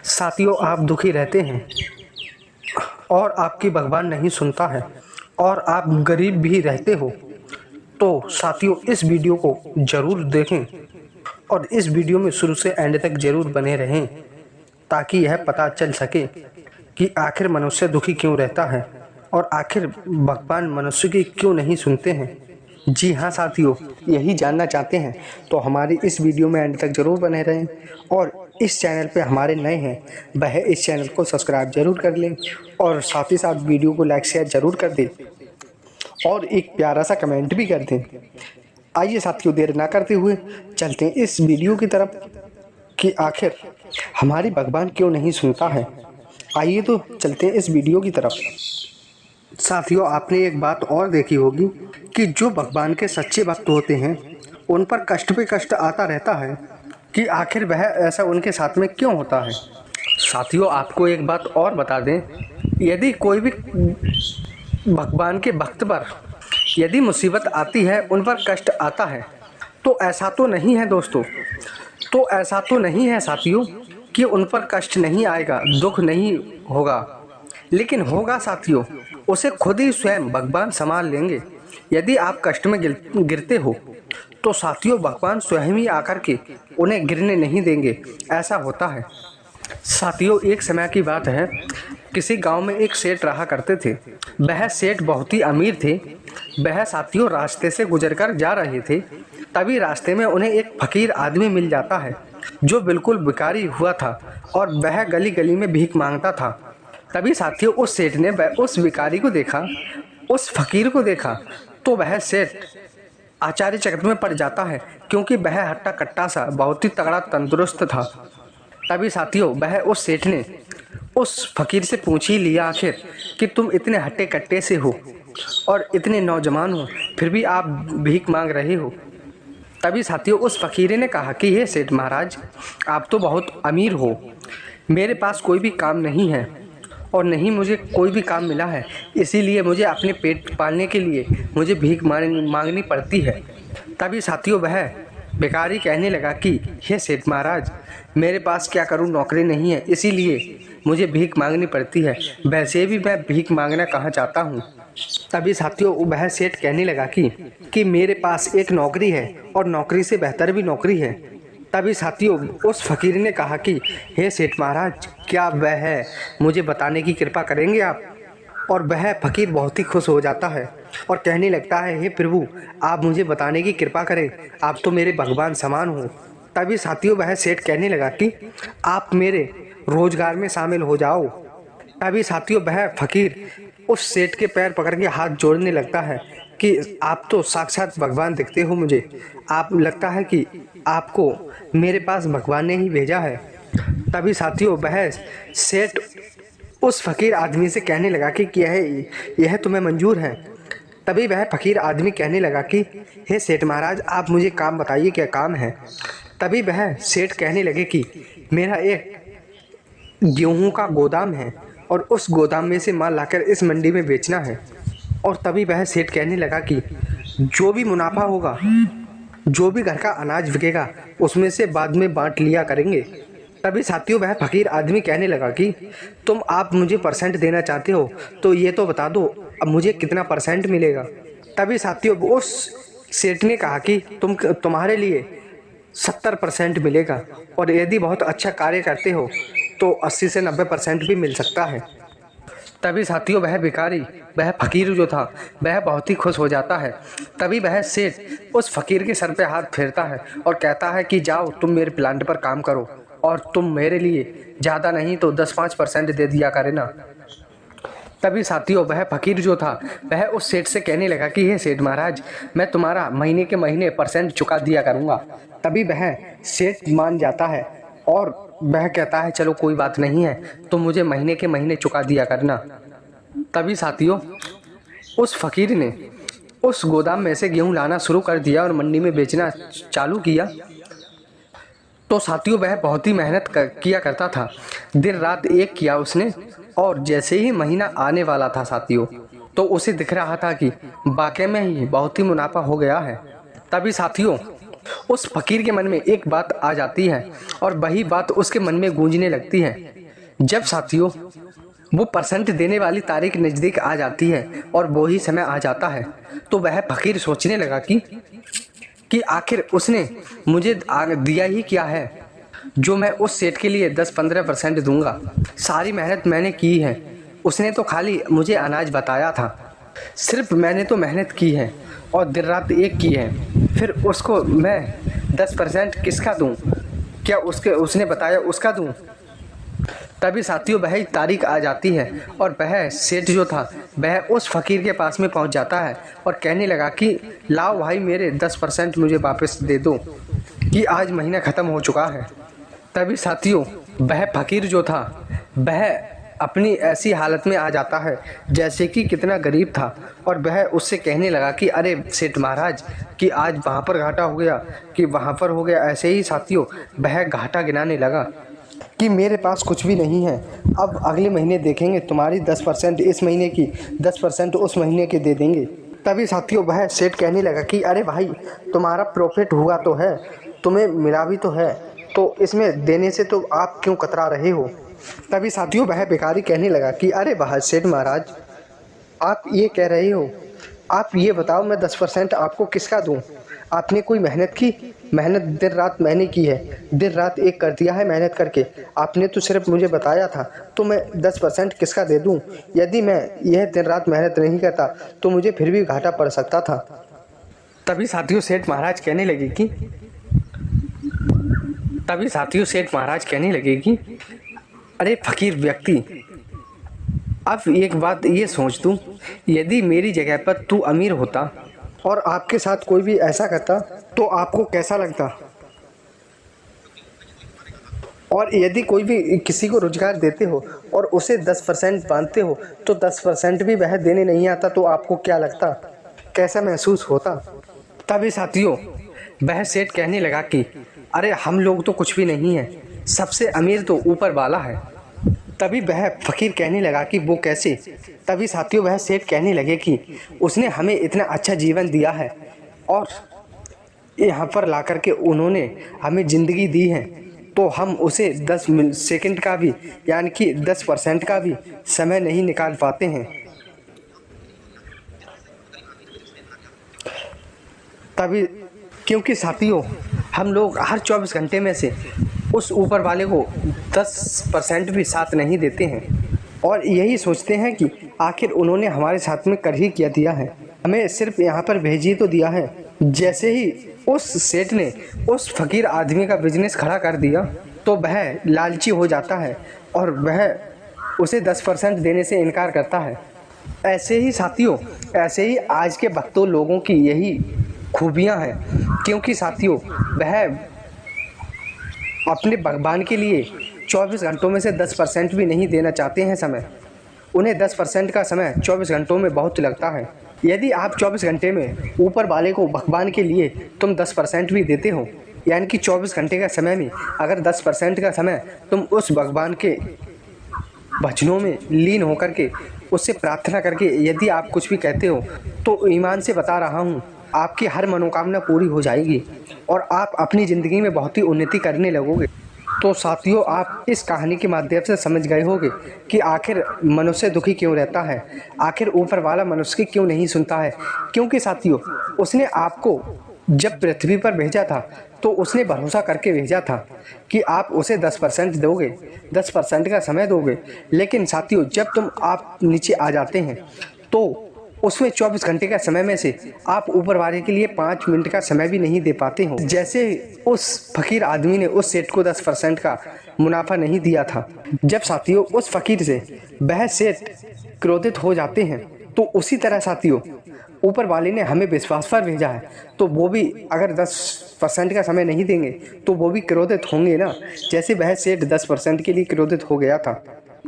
साथियों, आप दुखी रहते हैं और आपकी भगवान नहीं सुनता है और आप गरीब भी रहते हो, तो साथियों इस वीडियो को ज़रूर देखें और इस वीडियो में शुरू से एंड तक ज़रूर बने रहें ताकि यह पता चल सके कि आखिर मनुष्य दुखी क्यों रहता है और आखिर भगवान मनुष्य की क्यों नहीं सुनते हैं। जी हाँ साथियों, यही जानना चाहते हैं तो हमारी इस वीडियो में एंड तक ज़रूर बने रहें और इस चैनल पे हमारे नए हैं वह इस चैनल को सब्सक्राइब ज़रूर कर लें और साथ ही साथ वीडियो को लाइक शेयर ज़रूर कर दें और एक प्यारा सा कमेंट भी कर दें। आइए साथियों, देर ना करते हुए चलते हैं इस वीडियो की तरफ कि आखिर हमारी भगवान क्यों नहीं सुनता है। आइए तो चलते हैं इस वीडियो की तरफ। साथियों, आपने एक बात और देखी होगी कि जो भगवान के सच्चे भक्त होते हैं उन पर कष्ट पे कष्ट आता रहता है कि आखिर वह ऐसा उनके साथ में क्यों होता है। साथियों, आपको एक बात और बता दें, यदि कोई भी भगवान के भक्त पर यदि मुसीबत आती है, उन पर कष्ट आता है, तो ऐसा तो नहीं है दोस्तों, तो ऐसा तो नहीं है साथियों कि उन पर कष्ट नहीं आएगा, दुख नहीं होगा, लेकिन होगा साथियों, उसे खुद ही स्वयं भगवान संभाल लेंगे। यदि आप कष्ट में गिरते हो तो साथियों भगवान स्वयं ही आकर के उन्हें गिरने नहीं देंगे, ऐसा होता है। साथियों, एक समय की बात है, किसी गांव में एक सेठ रहा करते थे। वह सेठ बहुत ही अमीर थे। वह साथियों रास्ते से गुजरकर जा रहे थे, तभी रास्ते में उन्हें एक फकीर आदमी मिल जाता है जो बिल्कुल भिखारी हुआ था और वह गली गली में भीख मांगता था। तभी साथियों उस सेठ ने उस भिखारी को देखा, उस फकीर को देखा, तो वह सेठ आश्चर्यचकित में पड़ जाता है क्योंकि वह हट्टा कट्टा सा बहुत ही तगड़ा तंदुरुस्त था। तभी साथियों वह उस सेठ ने उस फकीर से पूछ ही लिया आखिर कि तुम इतने हट्टे कट्टे से हो और इतने नौजवान हो, फिर भी आप भीख मांग रहे हो। तभी साथियों उस फकीर ने कहा कि हे सेठ महाराज, आप तो बहुत अमीर हो, मेरे पास कोई भी काम नहीं है और नहीं मुझे कोई भी काम मिला है, इसीलिए मुझे अपने पेट पालने के लिए मुझे भीख मांगनी पड़ती है। तभी साथियों वह भिखारी कहने लगा कि हे सेठ महाराज, मेरे पास क्या करूं, नौकरी नहीं है, इसीलिए मुझे भीख मांगनी पड़ती है, वैसे भी मैं भीख मांगना कहाँ चाहता हूँ। तभी साथियों वह सेठ कहने लगा कि मेरे पास एक नौकरी है और नौकरी से बेहतर भी नौकरी है। तभी साथियों उस फकीर ने कहा कि हे सेठ महाराज, क्या वह है, मुझे बताने की कृपा करेंगे आप। और वह फकीर बहुत ही खुश हो जाता है और कहने लगता है, हे प्रभु, आप मुझे बताने की कृपा करें, आप तो मेरे भगवान समान हो। तभी साथियों वह सेठ कहने लगा कि आप मेरे रोजगार में शामिल हो जाओ। तभी साथियों वह फकीर उस सेठ के पैर पकड़ के हाथ जोड़ने लगता है कि आप तो साक्षात भगवान दिखते हो मुझे, आप लगता है कि आपको मेरे पास भगवान ने ही भेजा है। तभी साथियों वह सेठ उस फकीर आदमी से कहने लगा कि यह तुम्हें मंजूर है। तभी वह फकीर आदमी कहने लगा कि हे सेठ महाराज, आप मुझे काम बताइए, क्या काम है। तभी वह सेठ कहने लगे कि मेरा एक गेहूं का गोदाम है और उस गोदाम में से माल लाकर इस मंडी में बेचना है। और तभी वह सेठ कहने लगा कि जो भी मुनाफा होगा, जो भी घर का अनाज बिकेगा, उसमें से बाद में बांट लिया करेंगे। तभी साथियों वह फकीर आदमी कहने लगा कि आप मुझे परसेंट देना चाहते हो तो ये तो बता दो, अब मुझे कितना परसेंट मिलेगा। तभी साथियों उस सेठ ने कहा कि तुम्हारे लिए 70% मिलेगा और यदि बहुत अच्छा कार्य करते हो तो 80 से 90% भी मिल सकता है। तभी साथियों वह भिखारी, वह फकीर जो था, वह बहुत ही खुश हो जाता है। तभी वह सेठ उस फकीर के सर पे हाथ फेरता है और कहता है कि जाओ तुम मेरे प्लांट पर काम करो और तुम मेरे लिए ज़्यादा नहीं तो 10-5% दे दिया करे ना। तभी साथियों वह फकीर जो था वह उस सेठ से कहने लगा कि हे सेठ महाराज, मैं तुम्हारा महीने के महीने परसेंट चुका दिया करूँगा। तभी वह सेठ मान जाता है और वह कहता है चलो कोई बात नहीं है, तो मुझे महीने के महीने चुका दिया करना। तभी साथियों उस फकीर ने उस गोदाम में से गेहूं लाना शुरू कर दिया और मंडी में बेचना चालू किया। तो साथियों वह बहुत ही मेहनत किया करता था, दिन रात एक किया उसने, और जैसे ही महीना आने वाला था साथियों तो उसे दिख रहा था कि वाकई में ही बहुत ही मुनाफा हो गया है। तभी साथियों उस फकीर के मन में एक बात आ जाती है और वही बात उसके मन में गूंजने लगती है। जब साथियों वो परसेंट देने वाली तारीख नज़दीक आ जाती है और वो ही समय आ जाता है, तो वह फकीर सोचने लगा कि आखिर उसने मुझे दिया ही क्या है जो मैं उस सेठ के लिए 10-15% दूंगा। सारी मेहनत मैंने की है, उसने तो खाली मुझे अनाज बताया था। सिर्फ मैंने तो मेहनत की है और दिन रात एक की है, फिर उसको मैं 10% किसका दूं? क्या उसने बताया उसका दूं? तभी साथियों वह तारीख आ जाती है और वह सेठ जो था वह उस फकीर के पास में पहुंच जाता है और कहने लगा कि लाओ भाई मेरे 10% मुझे वापस दे दो कि आज महीना ख़त्म हो चुका है। तभी साथियों वह फकीर जो था वह अपनी ऐसी हालत में आ जाता है जैसे कि कितना गरीब था और वह उससे कहने लगा कि अरे सेठ महाराज कि आज वहाँ पर घाटा हो गया कि वहाँ पर हो गया। ऐसे ही साथियों वह घाटा गिनाने लगा कि मेरे पास कुछ भी नहीं है, अब अगले महीने देखेंगे, तुम्हारी 10% इस महीने की 10% उस महीने के दे देंगे। तभी साथियों वह सेठ कहने लगा कि अरे भाई तुम्हारा प्रॉफिट हुआ तो है, तुम्हें मिला भी तो है, तो इसमें देने से तो आप क्यों कतरा रहे हो। तभी साथियों वह भिखारी कहने लगा कि अरे वाह सेठ महाराज आप ये कह रहे हो, आप ये बताओ मैं 10% आपको किसका दूं? आपने कोई मेहनत की? मेहनत दिन रात मैंने की है, दिन रात एक कर दिया है मेहनत करके। आपने तो सिर्फ मुझे बताया था, तो मैं 10% किसका दे दूं? यदि मैं यह दिन रात मेहनत नहीं करता तो मुझे फिर भी घाटा पड़ सकता था। तभी साथियों सेठ महाराज कहने लगे कि अरे फकीर व्यक्ति, अब एक बात ये सोच तू, यदि मेरी जगह पर तू अमीर होता और आपके साथ कोई भी ऐसा करता तो आपको कैसा लगता? और यदि कोई भी किसी को रोजगार देते हो और उसे 10% बांधते हो तो 10% भी वह देने नहीं आता तो आपको क्या लगता, कैसा महसूस होता? तभी साथियों वह सेठ कहने लगा कि अरे हम लोग तो कुछ भी नहीं है, सबसे अमीर तो ऊपर वाला है। तभी वह फकीर कहने लगा कि वो कैसे? तभी साथियों वह सेठ कहने लगे कि उसने हमें इतना अच्छा जीवन दिया है और यहाँ पर ला कर के उन्होंने हमें ज़िंदगी दी है, तो हम उसे 10 सेकंड का भी यानी कि 10% का भी समय नहीं निकाल पाते हैं। तभी क्योंकि साथियों हम लोग हर 24 घंटे में से उस ऊपर वाले को 10% भी साथ नहीं देते हैं और यही सोचते हैं कि आखिर उन्होंने हमारे साथ में कर ही क्या दिया है, हमें सिर्फ यहाँ पर भेज ही तो दिया है। जैसे ही उस सेठ ने उस फकीर आदमी का बिजनेस खड़ा कर दिया तो वह लालची हो जाता है और वह उसे 10% देने से इनकार करता है। ऐसे ही साथियों, ऐसे ही आज के भक्तों लोगों की यही खूबियाँ हैं, क्योंकि साथियों वह अपने भगवान के लिए 24 घंटों में से 10% भी नहीं देना चाहते हैं समय। उन्हें 10% का समय 24 घंटों में बहुत लगता है। यदि आप 24 घंटे में ऊपर वाले को भगवान के लिए तुम 10% भी देते हो, यानी कि 24 घंटे का समय में अगर 10% का समय तुम उस भगवान के भजनों में लीन होकर के उससे प्रार्थना करके यदि आप कुछ भी कहते हो, तो ईमान से बता रहा हूँ आपकी हर मनोकामना पूरी हो जाएगी और आप अपनी ज़िंदगी में बहुत ही उन्नति करने लगोगे। तो साथियों आप इस कहानी के माध्यम से समझ गए होंगे कि आखिर मनुष्य दुखी क्यों रहता है, आखिर ऊपर वाला मनुष्य की क्यों नहीं सुनता है। क्योंकि साथियों उसने आपको जब पृथ्वी पर भेजा था तो उसने भरोसा करके भेजा था कि आप उसे 10% दोगे, 10% का समय दोगे। लेकिन साथियों जब आप नीचे आ जाते हैं तो उसमें 24 घंटे का समय में से आप ऊपर वाले के लिए 5 मिनट का समय भी नहीं दे पाते हो। जैसे उस फकीर आदमी ने उस सेठ को 10% का मुनाफा नहीं दिया था। जब साथियों उस फकीर से वह सेठ क्रोधित हो जाते हैं, तो उसी तरह साथियों ऊपर वाले ने हमें विश्वास पर भेजा है, तो वो भी अगर 10% का समय नहीं देंगे तो वो भी क्रोधित होंगे ना, जैसे वह सेठ 10% के लिए क्रोधित हो गया था।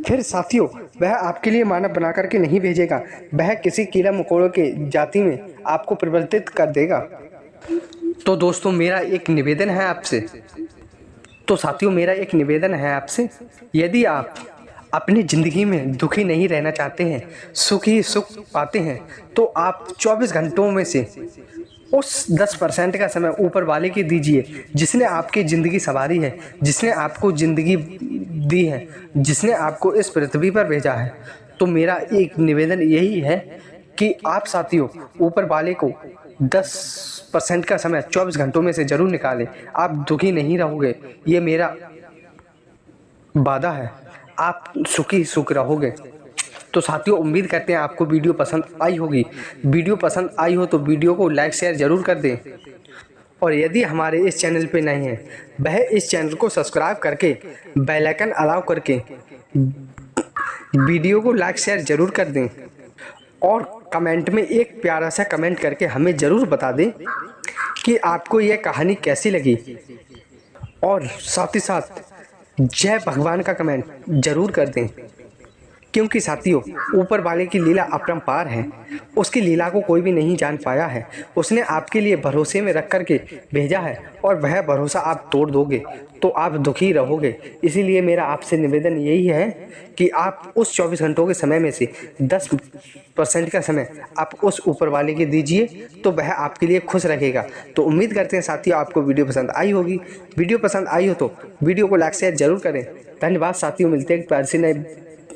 फिर साथियों वह आपके लिए मानव बना करके नहीं भेजेगा, वह किसी कीड़ा मकोड़ों के जाति में आपको परिवर्तित कर देगा। तो दोस्तों मेरा एक निवेदन है आपसे, यदि आप अपनी ज़िंदगी में दुखी नहीं रहना चाहते हैं, सुख ही सुख पाते हैं, तो आप 24 घंटों में से उस 10% का समय ऊपर वाले के दीजिए जिसने आपकी ज़िंदगी संवारी है, जिसने आपको ज़िंदगी दी है, जिसने आपको इस पृथ्वी पर भेजा है। तो मेरा एक निवेदन यही है कि आप साथियों ऊपर वाले को 10% का समय 24 घंटों में से ज़रूर निकालें। आप दुखी नहीं रहोगे, ये मेरा वादा है। आप सुखी सुख रहोगे। तो साथियों उम्मीद करते हैं आपको वीडियो पसंद आई होगी। वीडियो पसंद आई हो तो वीडियो को लाइक शेयर ज़रूर कर दें, और यदि हमारे इस चैनल पे नहीं हैं वह इस चैनल को सब्सक्राइब करके बेल आइकन अलाउ करके वीडियो को लाइक शेयर ज़रूर कर दें, और कमेंट में एक प्यारा सा कमेंट करके हमें ज़रूर बता दें कि आपको यह कहानी कैसी लगी। और साथ ही साथ जय भगवान का कमेंट ज़रूर कर दें, क्योंकि साथियों ऊपर वाले की लीला अपरंपार है। उसकी लीला को कोई भी नहीं जान पाया है। उसने आपके लिए भरोसे में रख कर के भेजा है, और वह भरोसा आप तोड़ दोगे तो आप दुखी रहोगे। इसीलिए मेरा आपसे निवेदन यही है कि आप उस 24 घंटों के समय में से 10% का समय आप उस ऊपर वाले के दीजिए, तो वह आपके लिए खुश रहेगा। तो उम्मीद करते हैं साथियों आपको वीडियो पसंद आई होगी। वीडियो पसंद आई हो तो वीडियो को लाइक शेयर जरूर करें। धन्यवाद साथियों, मिलते हैं एक प्यारी सी नए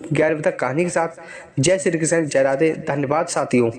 11 बजे तक कहानी के साथ। जय श्री कृष्ण, जय राधे। धन्यवाद साथियों।